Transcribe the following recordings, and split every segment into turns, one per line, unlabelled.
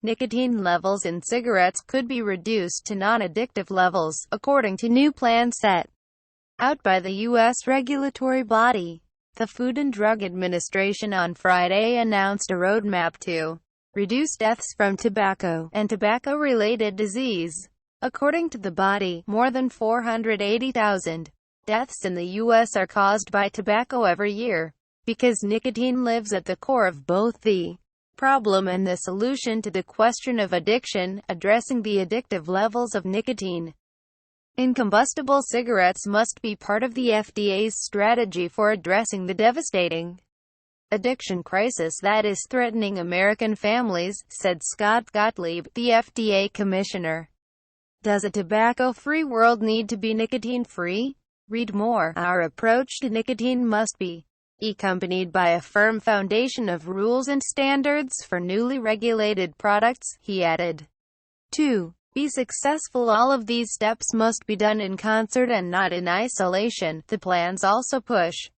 Nicotine levels in cigarettes could be reduced to non-addictive levels, according to new plan set out by the U.S. regulatory body. The Food and Drug Administration on Friday announced a roadmap to reduce deaths from tobacco and tobacco-related disease. According to the body, more than 480,000 deaths in the U.S. are caused by tobacco every year, because nicotine lives at the core of both the problem and the solution to the question of addiction. Addressing the addictive levels of nicotine in combustible cigarettes must be part of the FDA's strategy for addressing the devastating addiction crisis that is threatening American families, said Scott Gottlieb, the FDA commissioner. Does a tobacco-free world need to be nicotine-free? Read more. Our approach to nicotine must be accompanied by a firm foundation of rules and standards for newly regulated products, he added. To be successful, all of these steps must be done in concert and not in isolation. The plans also push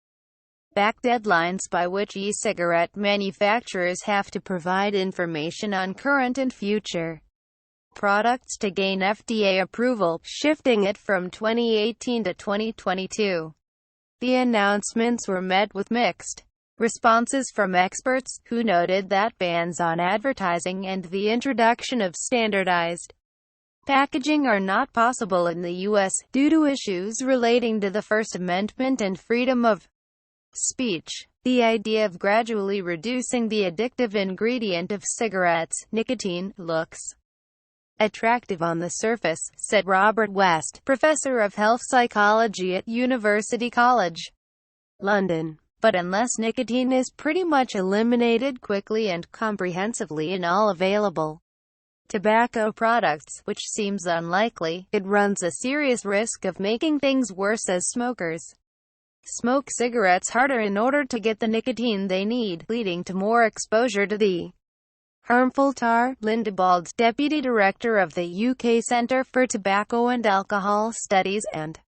back deadlines by which e-cigarette manufacturers have to provide information on current and future products to gain FDA approval, shifting it from 2018 to 2022. The announcements were met with mixed responses from experts, who noted that bans on advertising and the introduction of standardized packaging are not possible in the U.S., due to issues relating to the First Amendment and freedom of speech. The idea of gradually reducing the addictive ingredient of cigarettes, nicotine, looks attractive on the surface, said Robert West, professor of health psychology at University College London. But unless nicotine is pretty much eliminated quickly and comprehensively in all available tobacco products, which seems unlikely, it runs a serious risk of making things worse as smokers smoke cigarettes harder in order to get the nicotine they need, leading to more exposure to the harmful tar. Linda Bald, deputy director of the UK Centre for Tobacco and Alcohol Studies and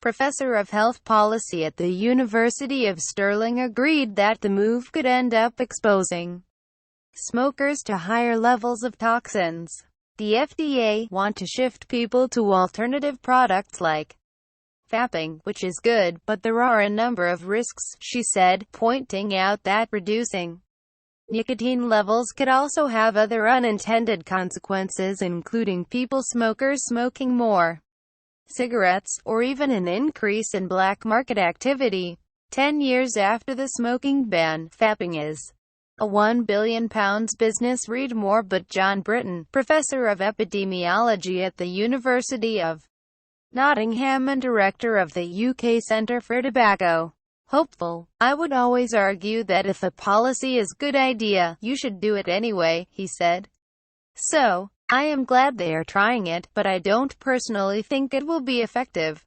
professor of health policy at the University of Stirling, agreed that the move could end up exposing smokers to higher levels of toxins. The FDA want to shift people to alternative products like vaping, which is good, but there are a number of risks, she said, pointing out that reducing nicotine levels could also have other unintended consequences, including smokers smoking more cigarettes, or even an increase in black market activity. 10 years after the smoking ban, vaping is a £1 billion business. Read more. But John Britton, professor of epidemiology at the University of Nottingham and director of the UK Centre for Tobacco, hopeful. I would always argue that if a policy is a good idea, you should do it anyway, he said. So, I am glad they are trying it, but I don't personally think it will be effective.